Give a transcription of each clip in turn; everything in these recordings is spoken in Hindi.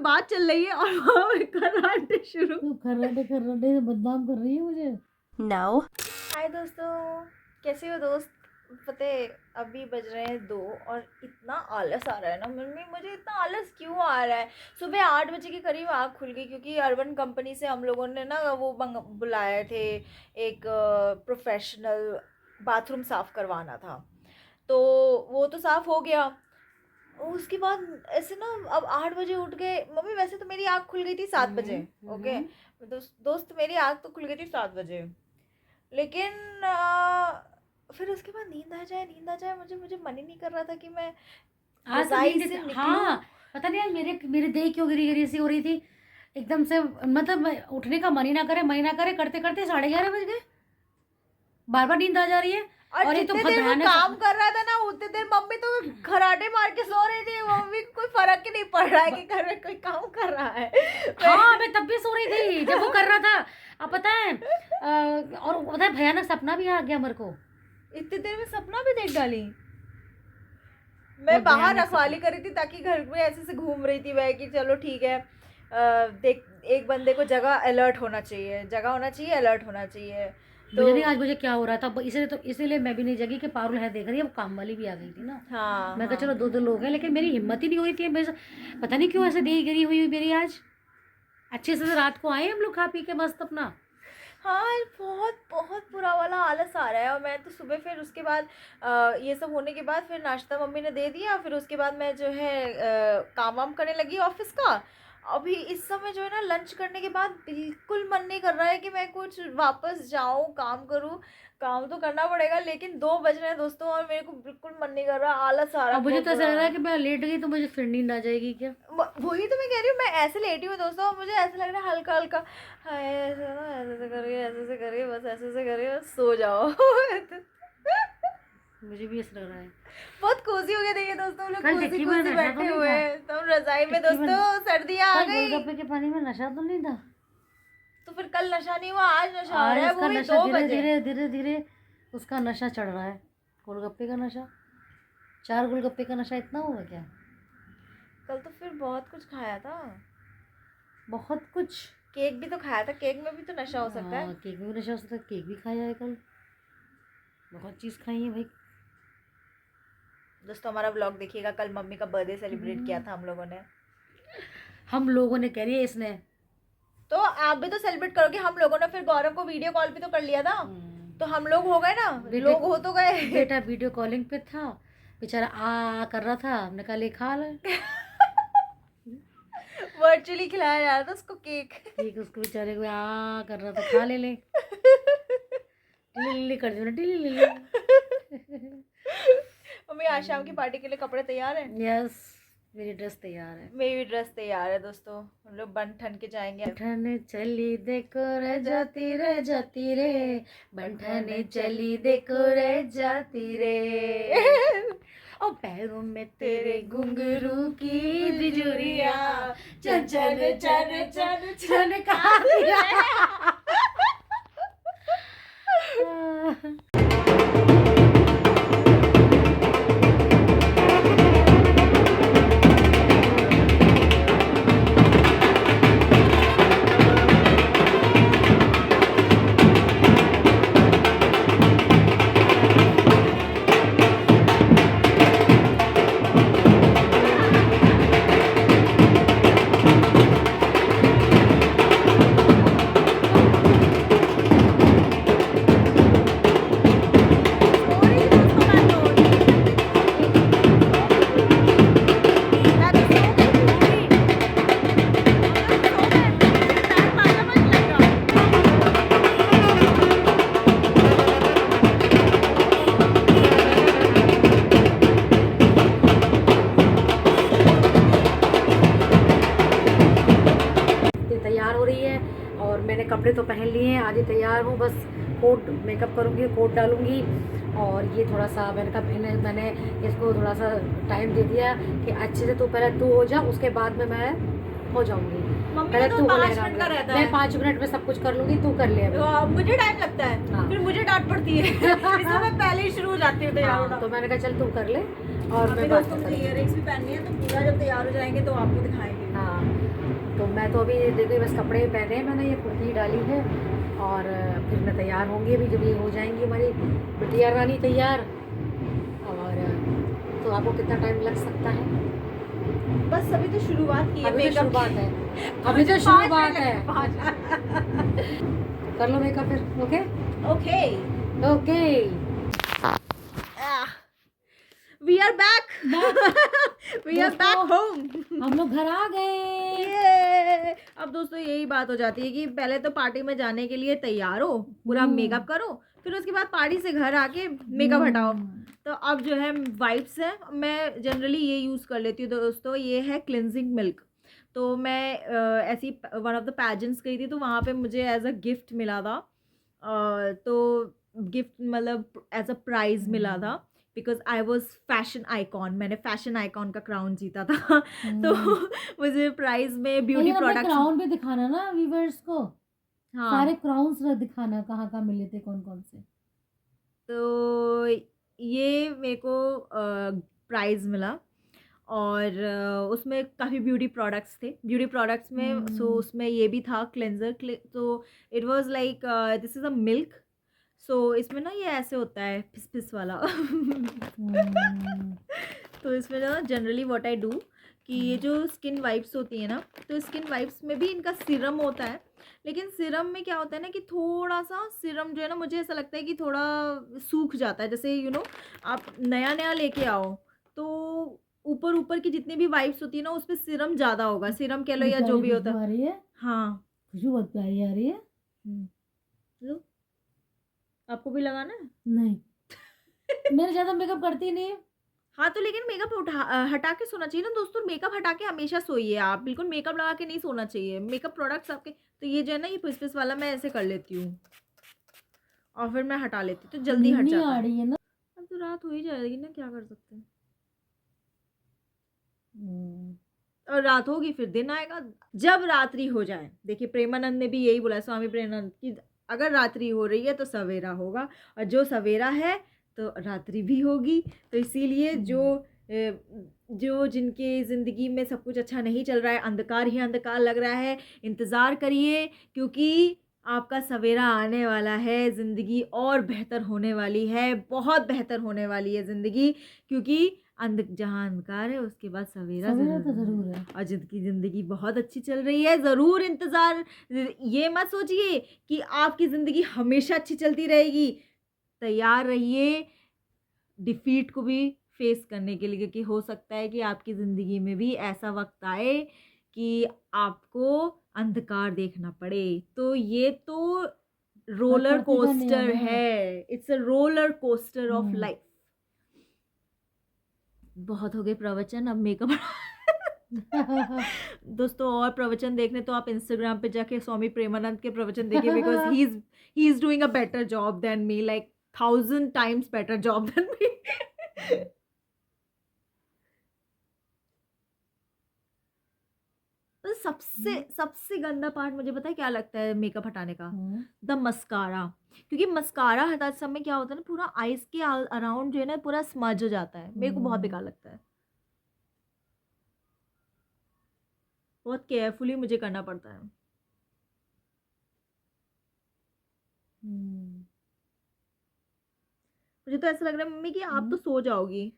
बात चल रही है और वहाँ पे कराटे शुरू। तू खर्राटे खर्राटे से बदनाम कर रही है मुझे। नो। हाय दोस्तों, कैसे हो दोस्त? पता है अभी बज रहे हैं 2 और इतना आलस आ रहा है ना मम्मी, मुझे इतना आलस क्यों आ रहा है। सुबह 8 बजे के करीब आँख खुल गई क्योंकि अर्बन कंपनी से हम लोगों ने ना वो बुलाए थे, एक प्रोफेशनल बाथरूम साफ़ करवाना था। तो वो तो साफ़ हो गया। उसके बाद ऐसे ना अब 8 बजे उठ गए मम्मी। वैसे तो मेरी आँख खुल गई थी 7 बजे। ओके दोस्त मेरी आँख तो खुल गई थी 7 बजे, लेकिन फिर उसके बाद नींद आ जाए मुझे मन ही नहीं कर रहा था कि मैं आज तो रज़ाई नींद से निकलूं। हाँ, पता नहीं आज मेरे देह क्यों गिरी गिरी सी हो रही थी एकदम से। मतलब उठने का मन ही ना करे करते करते 11:30 बज गए। बार बार नींद आ जा रही है। और ये तो जितने बहुत देर वो भयानक काम कर रहा था ना उतने देर मम्मी तो खराटे मार के सो रही थी। मम्मी को कोई फर्क ही नहीं पड़ रहा है कि घर में कोई काम कर रहा है। हाँ, मैं तब भी सो रही थी जब वो कर रहा था। अब पता है और पता है भयानक सपना भी आ गया मेरे को। इतनी देर में सपना भी देख डाली। मैं बाहर रखवाली करी थी ताकि घर में ऐसे से घूम रही थी वह कि चलो ठीक है, देख एक बंदे को जगह अलर्ट होना चाहिए, अलर्ट होना चाहिए। तो मुझे नहीं आज मुझे क्या हो रहा था, इसीलिए मैं भी नहीं जगी कि पारुल है देख रही है। वो काम वाली भी आ गई थी ना। हाँ, मैं कहा चलो 2 लोग हैं, लेकिन मेरी हिम्मत ही नहीं हो रही थी। पता नहीं क्यों ऐसे देह गिरी हुई मेरी आज। अच्छे से रात को आए हम लोग खा पी के मस्त अपना। हाँ बहुत बहुत बुरा वाला आलस आ रहा है। और मैं तो सुबह फिर उसके बाद ये सब होने के बाद फिर नाश्ता मम्मी ने दे दिया। फिर उसके बाद मैं जो है काम वाम करने लगी ऑफिस का। अभी इस समय जो है ना लंच करने के बाद बिल्कुल मन नहीं कर रहा है कि मैं कुछ वापस जाऊँ काम करूँ। काम तो करना पड़ेगा लेकिन 2 बज रहे हैं दोस्तों और मेरे को बिल्कुल मन नहीं कर रहा, आलस आ रहा है। मुझे तो ऐसा लग रहा है कि मैं लेट गई तो मुझे फिर नींद आ जाएगी क्या। वही तो मैं कह रही हूँ, मैं ऐसे लेटी हूँ दोस्तों और मुझे ऐसा लग रहा है हल्का हल्का हाँ ऐसे ना ऐसे से करिए बस ऐसे से करिए बस सो जाओ। मुझे भी ऐसा लग रहा है। बहुत कोजी हो गया। देखिए दोस्तों हम लोग कल कोजी टिक्की कोजी में बैठे हुए हैं तो हम रजाई में दोस्तों। सर्दियाँ आ गई गोलगप्पे के पानी में नशा तो नहीं था। तो फिर कल नशा नहीं हुआ, आज नशा हो आज रहा है। इसका वो भी नशा 2 धीरे बजे। धीरे धीरे धीरे उसका नशा चढ़ रहा है। गोलगप्पे का नशा, 4 गोलगप्पे का नशा इतना होगा क्या। कल तो फिर बहुत कुछ खाया था, बहुत कुछ। केक भी तो खाया था, केक में भी तो नशा हो सकता है। केक में भी नशा हो सकता है। केक भी खाया है कल, बहुत चीज़ खाई है भाई। दोस्तों हमारा व्लॉग देखिएगा, कल मम्मी का बर्थडे सेलिब्रेट किया था हम लोगों ने कह रही है इसने। तो आप भी तो सेलिब्रेट करोगे। हम लोगों ने फिर गौरव को वीडियो कॉल भी तो कर लिया था। तो हम लोग हो गए ना, लोग हो तो गए। बेटा वीडियो कॉलिंग पे था, बेचारा आ कर रहा था। हमने कहा ले खा ले। वर्चुअली खिलाया जा रहा था उसको केक उसको बेचारे को आ कर रहा था, खा ले ले टिली कर दो टिली। मम्मी आज शाम की पार्टी के लिए कपड़े तैयार हैं? यस, मेरी ड्रेस तैयार है। मेरी भी ड्रेस तैयार है दोस्तों। हम लोग बन ठन के जाएंगे। बंठन चली देखो रह जाती रे, बंठन चली देखो रह जाती रे। और पैरों में तेरे घुंघरू की बिजुरिया चन चन चन चन चन का दिया। कपड़े तो पहन लिए हैं, आधी तैयार हूँ, बस कोट मेकअप करूँगी, कोट डालूँगी। और ये थोड़ा सा मैंने कहा मैंने इसको थोड़ा सा टाइम दे दिया कि अच्छे से तू पहले तू हो जा, उसके बाद में मैं हो जाऊँगी। पहले तो तू 5 मिनट का रहता है। मैं 5 मिनट में सब कुछ कर लूँगी, तू कर ले। मुझे टाइम लगता है। हाँ। फिर मुझे डांट पड़ती है। इसलिए मैं पहले ही शुरू हो जाती हूँ तैयार होना। तो मैंने कहा चल तू कर ले और मैं दोस्तों मुझे इयररिंग्स भी पहननी है, तो पूरा जब तैयार हो जाएंगे तो आपको दिखाएंगे। हाँ मैं तो अभी देखिए बस कपड़े पहने हैं मैंने, ये कुर्ती डाली है और फिर मैं तैयार होंगी अभी जब ये हो जाएंगी हमारी बिटिया रानी तैयार। और तो आपको कितना टाइम लग सकता है? बस अभी तो शुरुआत की है अभी तो मेकअप शुरुआत है, अभी तो शुरुआत है। कर लो मेकअप फिर। Okay okay okay we are back we are back home. हम लोग घर आ गए। ये अब दोस्तों यही बात हो जाती है कि पहले तो पार्टी में जाने के लिए तैयार हो, पूरा मेकअप करो, फिर उसके बाद पार्टी से घर आके मेकअप हटाओ। तो अब जो है वाइप्स है, मैं जनरली ये यूज़ कर लेती हूँ दोस्तों, ये है क्लिनजिंग मिल्क। तो मैं ऐसी वन ऑफ द पैजेंट्स गई थी तो वहाँ पे मुझे एज अ गिफ्ट मिला था। तो गिफ्ट मतलब एज अ प्राइज़ मिला था because I was fashion icon, मैंने फैशन आइकॉन का क्राउन जीता था। तो मुझे प्राइज में ब्यूटी प्रोडक्ट्स क्राउन भी दिखाना ना व्यूअर्स को। हाँ सारे क्राउन्स दिखाना कहाँ कहाँ मिले थे, कौन कौन से। तो ये मेरे को प्राइज मिला और उसमें काफ़ी ब्यूटी प्रोडक्ट्स थे, ब्यूटी प्रोडक्ट्स में सो उसमें ये भी था क्लेंजर। तो it was like this is a milk. So इसमें ना ये ऐसे होता है फिस फिस वाला तो इसमें ना जनरली व्हाट आई डू कि ये जो स्किन वाइप्स होती है ना, तो स्किन वाइप्स में भी इनका सीरम होता है, लेकिन सीरम में क्या होता है ना कि थोड़ा सा सीरम जो है ना, मुझे ऐसा लगता है कि थोड़ा सूख जाता है। जैसे आप नया नया लेके आओ तो ऊपर ऊपर की जितनी भी वाइप्स होती है ना उसमें सीरम ज़्यादा होगा, सीरम कह लो या जो भी होता है। हाँ खुशबू बहुत प्यारी आ रही है। लो आपको भी लगाना है? नहीं मैं ज़्यादा मेकअप करती नहीं। हाँ तो लेकिन मेकअप हटा के सोना चाहिए ना दोस्तों, मेकअप हटा के हमेशा सोइए आप, बिल्कुल मेकअप लगा के नहीं सोना चाहिए। मेकअप प्रोडक्ट्स आपके तो ये जो है ना ये फिस वाला मैं ऐसे कर लेती हूँ और फिर मैं हटा लेती हूँ तो जल्दी हट जाता है ना। अब तो रात हो ही जाएगी ना, क्या कर सकते हैं। और रात होगी फिर दिन आएगा जब रात्रि हो जाए। देखिए प्रेमानंद ने भी यही बोला, स्वामी प्रेमानंद की, अगर रात्रि हो रही है तो सवेरा होगा और जो सवेरा है तो रात्रि भी होगी। तो इसीलिए जो जिनके ज़िंदगी में सब कुछ अच्छा नहीं चल रहा है, अंधकार ही अंधकार लग रहा है, इंतज़ार करिए क्योंकि आपका सवेरा आने वाला है। ज़िंदगी और बेहतर होने वाली है, बहुत बेहतर होने वाली है ज़िंदगी, क्योंकि जहाँ अंधकार है उसके बाद सवेरा तो ज़रूर है। और जिनकी ज़िंदगी बहुत अच्छी चल रही है ज़रूर इंतज़ार, ये मत सोचिए कि आपकी ज़िंदगी हमेशा अच्छी चलती रहेगी। तैयार रहिए डिफीट को भी फेस करने के लिए, क्योंकि हो सकता है कि आपकी ज़िंदगी में भी ऐसा वक्त आए कि आपको अंधकार देखना पड़े। तो ये तो रोलर कोस्टर है, it's a roller coaster of life. बहुत हो गए प्रवचन, अब मेकअप दोस्तों और प्रवचन देखने तो आप इंस्टाग्राम पे जाके स्वामी प्रेमानंद के प्रवचन देखिए, because he is doing a better job than me, like 1000 times better job than me. तो सबसे गंदा पार्ट मुझे पता है क्या लगता है मेकअप हटाने का? The mascara. क्योंकि मस्कारा हटाते समय क्या होता है ना, पूरा आईज के अराउंड जो है ना पूरा स्मज हो जाता है, मेरे को बहुत बेकार लगता है। बहुत केयरफुली मुझे करना पड़ता है। मुझे तो ऐसा लग रहा है मम्मी कि आप तो सो जाओगी।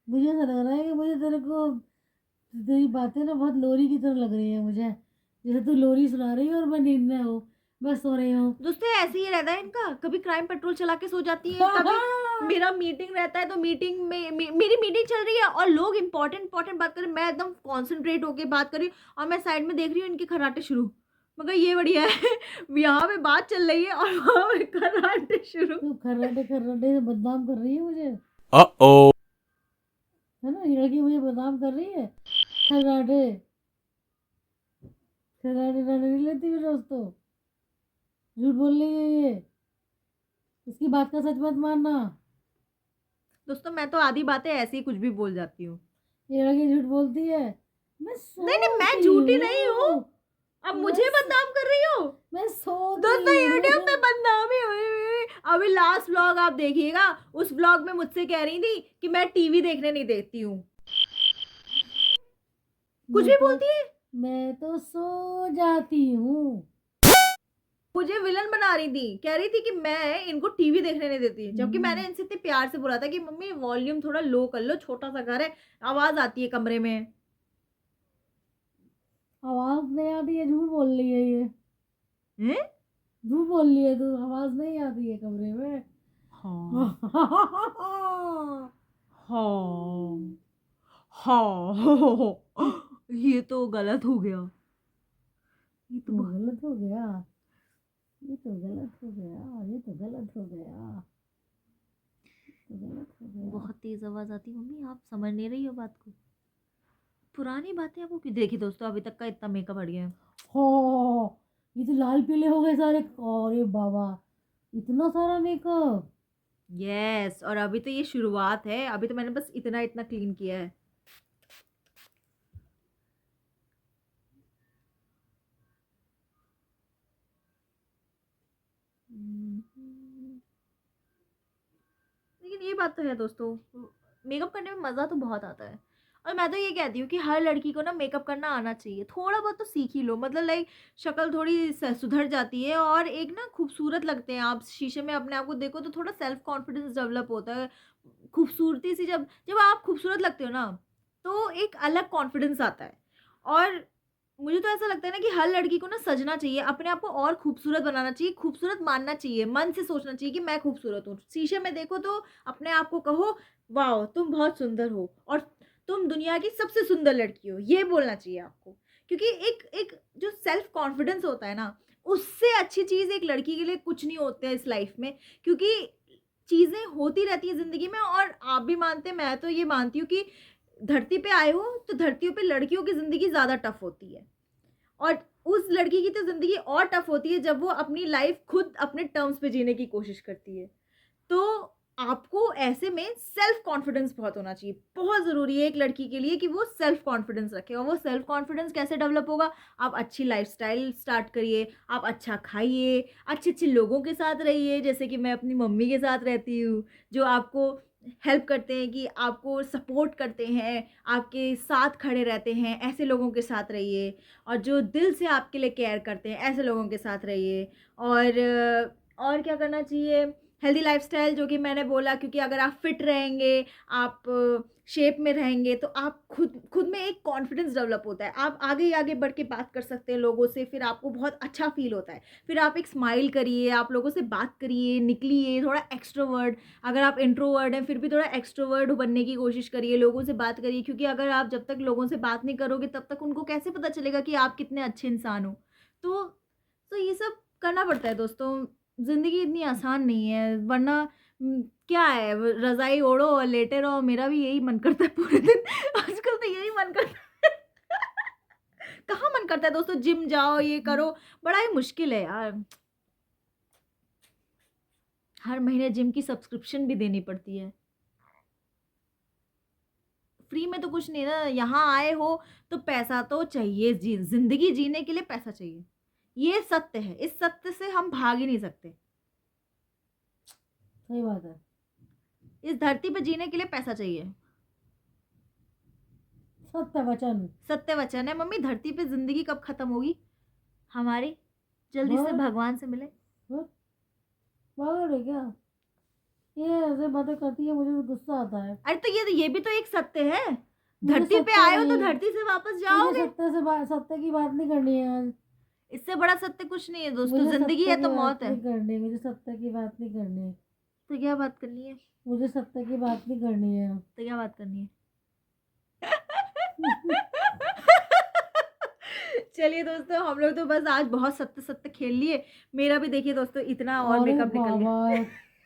मुझे ऐसा लग रहा है कि मुझे तेरे को तेरी बातें ना बहुत लोरी की तरह लग रही है मुझे, जैसे तू लोरी सुना रही है और मैं नींद में हूँ, मैं सो रही हूँ। दोस्तों ऐसे ही रहता है इनका, कभी क्राइम पेट्रोल चला के सो जाती है, कभी मेरा मीटिंग रहता है तो मीटिंग में मेरी मीटिंग चल रही है और लोग इंपॉर्टेंट बात कर रहे हैं, मैं एकदम कॉन्सेंट्रेट होके बात कर रही हूँ और मैं साइड में देख रही हूँ इनके खर्राटे शुरू। मगर ये बढ़िया है यहाँ पे बात चल रही है और वहाँ पे खर्राटे शुरू। तू खर्राटे से बदनाम कर रही है मुझे, है ना? ये लड़की मुझे बदनाम कर रही है। खर्राटे नहीं लेती फिर दोस्तों, झूठ बोल रही है ये, इसकी बात का सच मत मानना। दोस्तों मैं तो आधी बातें ऐसे ही कुछ भी बोल जाती हूँ। ये लड़की झूठ बोलती है। नहीं मैं झूठी नहीं हूँ, अब मुझे बदनाम कर रही हो। मैं दोस्तों यूट्यूब पे बदनामी हुई। अभी लास्ट व्लॉग आप देखिएगा, उस व्लॉग में मुझसे कह रही थी कि मैं टीवी देखने नहीं देती हूँ, कुछ भी बोलती है। मैं तो सो जाती हूँ। मुझे विलन बना रही थी, कह रही थी कि मैं इनको टीवी देखने नहीं देती, जबकि हम्म। मैंने इनसे इतने प्यार से बोला था कि मम्मी वॉल्यूम थोड़ा लो कर लो, छोटा सा घर है, आवाज आती है कमरे में। आवाज नहीं आती है, झूठ बोल रही है ये। हैं? झूठ बोल रही है तू, आवाज नहीं आती है कमरे में। हाँ हाँ हाँ ये तो गलत हो गया, ये तो वो गलत हो गया, ये तो गलत हो गया, ये तो गलत हो गया, ये तो गलत हो गया। बहुत तेज आवाज आती है मम्मी, आप समझ नहीं रही हो बात को। पुरानी बातें आपको क्यों देखी दोस्तों, अभी तक का इतना मेकअप हट गया है। हो, ये तो लाल पीले हो गए सारे। अरे बाबा, इतना सारा मेकअप। यस, और अभी तो ये शुरुआत है, अभी तो मैंने बस इतना इतना क्लीन किया है। लेकिन ये बात तो है दोस्तों, मेकअप करने में मज़ा तो बहुत आता है। और मैं तो ये कहती हूँ कि हर लड़की को ना मेकअप करना आना चाहिए, थोड़ा बहुत तो सीख ही लो, मतलब लाइक शक्ल थोड़ी सुधर जाती है और एक ना खूबसूरत लगते हैं आप, शीशे में अपने आप को देखो तो थोड़ा सेल्फ कॉन्फिडेंस डेवलप होता है। खूबसूरती सी जब जब आप खूबसूरत लगते हो ना, तो एक अलग कॉन्फिडेंस आता है। और मुझे तो ऐसा लगता है ना कि हर लड़की को ना सजना चाहिए, अपने आप को और खूबसूरत बनाना चाहिए, खूबसूरत मानना चाहिए, मन से सोचना चाहिए कि मैं खूबसूरत हूँ। शीशे में देखो तो अपने आप को कहो, वाओ तुम बहुत सुंदर हो और तुम दुनिया की सबसे सुंदर लड़की हो, ये बोलना चाहिए आपको। क्योंकि एक एक जो सेल्फ कॉन्फिडेंस होता है ना, उससे अच्छी चीज़ एक लड़की के लिए कुछ नहीं होता है इस लाइफ में। क्योंकि चीज़ें होती रहती है ज़िंदगी में, और आप भी मानते हैं, मैं तो ये मानती हूँ कि धरती पे आए हो तो धरतियों पे लड़कियों की ज़िंदगी ज़्यादा टफ होती है। और उस लड़की की तो ज़िंदगी और टफ होती है जब वो अपनी लाइफ खुद अपने टर्म्स पे जीने की कोशिश करती है। तो आपको ऐसे में सेल्फ कॉन्फिडेंस बहुत होना चाहिए, बहुत ज़रूरी है एक लड़की के लिए कि वो सेल्फ कॉन्फिडेंस रखे। और वो सेल्फ कॉन्फिडेंस कैसे डेवलप होगा, आप अच्छी लाइफस्टाइल स्टार्ट करिए, आप अच्छा खाइए, अच्छे अच्छे लोगों के साथ रहिए, जैसे कि मैं अपनी मम्मी के साथ रहती हूँ, जो आपको हेल्प करते हैं, कि आपको सपोर्ट करते हैं, आपके साथ खड़े रहते हैं, ऐसे लोगों के साथ रहिए। और जो दिल से आपके लिए केयर करते हैं, ऐसे लोगों के साथ रहिए। और क्या करना चाहिए, हेल्दी लाइफस्टाइल जो कि मैंने बोला, क्योंकि अगर आप फिट रहेंगे, आप शेप में रहेंगे, तो आप खुद खुद में एक कॉन्फिडेंस डेवलप होता है, आप आगे ही आगे बढ़ के बात कर सकते हैं लोगों से, फिर आपको बहुत अच्छा फील होता है। फिर आप एक स्माइल करिए, आप लोगों से बात करिए, निकलिए थोड़ा एक्सट्रोवर्ट। अगर आप इंट्रोवर्ट हैं फिर भी थोड़ा एक्सट्रोवर्ट बनने की कोशिश करिए, लोगों से बात करिए, क्योंकि अगर आप जब तक लोगों से बात नहीं करोगे तब तक उनको कैसे पता चलेगा कि आप कितने अच्छे इंसान हो। तो तो ये सब करना पड़ता है दोस्तों, ज़िंदगी इतनी आसान नहीं है, वरना क्या है, रज़ाई ओढ़ो और लेटे रहो, मेरा भी यही मन करता है पूरे दिन आजकल तो यही मन करता है कहाँ मन करता है दोस्तों, जिम जाओ, ये करो, बड़ा ही मुश्किल है यार। हर महीने जिम की सब्सक्रिप्शन भी देनी पड़ती है, फ्री में तो कुछ नहीं ना, यहाँ आए हो तो पैसा तो चाहिए, ज़िंदगी जीने के लिए पैसा चाहिए, ये सत्य है, इस सत्य से हम भाग ही नहीं सकते। सही बात है। इस धरती पे जीने के लिए पैसा चाहिए, सत्य वचन। सत्य वचन है मम्मी। धरती पे जिंदगी कब खत्म होगी हमारी, जल्दी से बस भगवान से मिले। बस, पागल है क्या? ये ऐसे बातें करती है, मुझे तो गुस्सा आता है। अरे तो ये भी तो एक सत्य है, मुझे धरती पे सत्य आए हो तो नहीं, धरती से वापस मुझे जाओगे। सत्य की बात नहीं करनी है आज। इससे बड़ा सत्य कुछ नहीं है दोस्तों, मुझे जिंदगी सत्य है की तो बात मौत है। नहीं करनी, मुझे सत्य की बात नहीं करनी। तो क्या बात करनी है, मुझे सत्य की बात नहीं करनी है। तो क्या बात करनी है चलिए दोस्तों, हम लोग तो बस आज बहुत सत्य सत्य खेल लिए। मेरा भी देखिए दोस्तों इतना और अरे मेकअप निकल बाबा, गया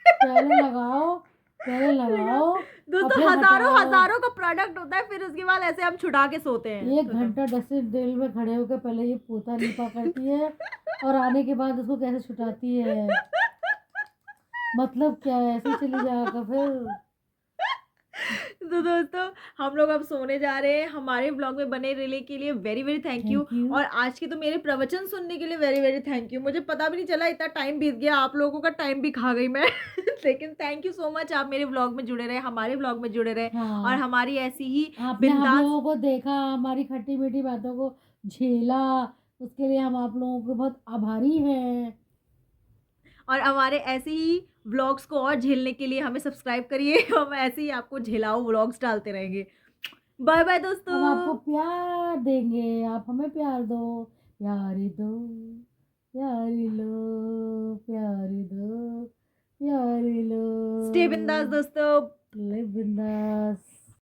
पहले लगाओ, पहले लगाओ, और दोस्तों फिर हजारों हटाओ। हजारों का प्रोडक्ट होता है, फिर उसके बाद ऐसे हम छुड़ा के सोते हैं एक घंटा डस्टिंग टेबल में खड़े होकर पहले ये पोता लिपा करती है, और आने के बाद उसको कैसे छुटाती है। मतलब क्या है, ऐसे ही चली जाएगा फिर। तो दोस्तों हम लोग अब सोने जा रहे हैं, हमारे ब्लॉग में बने रहने के लिए very very thank you. Thank you. और आज के तो मेरे प्रवचन सुनने के लिए वेरी वेरी थैंक यू, मुझे पता भी नहीं चला इतना टाइम बीत गया, आप लोगों का टाइम भी खा गई मैं लेकिन थैंक यू सो मच, आप मेरे ब्लॉग में जुड़े रहे, हमारे ब्लॉग में जुड़े रहे, और हाँ, हमारी ऐसी ही आपने हम बिंदास। लोगों को देखा, हमारी खट्टी मीठी बातों को झेला, उसके लिए हम आप लोगों के बहुत आभारी हैं। और हमारे ऐसे ही व्लॉग्स को और झेलने के लिए हमें सब्सक्राइब करिए। हम ऐसे ही आपको झेलाओ व्लॉग्स डालते रहेंगे। बाय बाय हम आपको दोस्तों। प्यार देंगे, आप हमें प्यार दो, प्यारी दो, प्यारी लो, प्यारी दो, प्यारी लो। स्टे बिंदास दोस्तों। लिव बिंदास।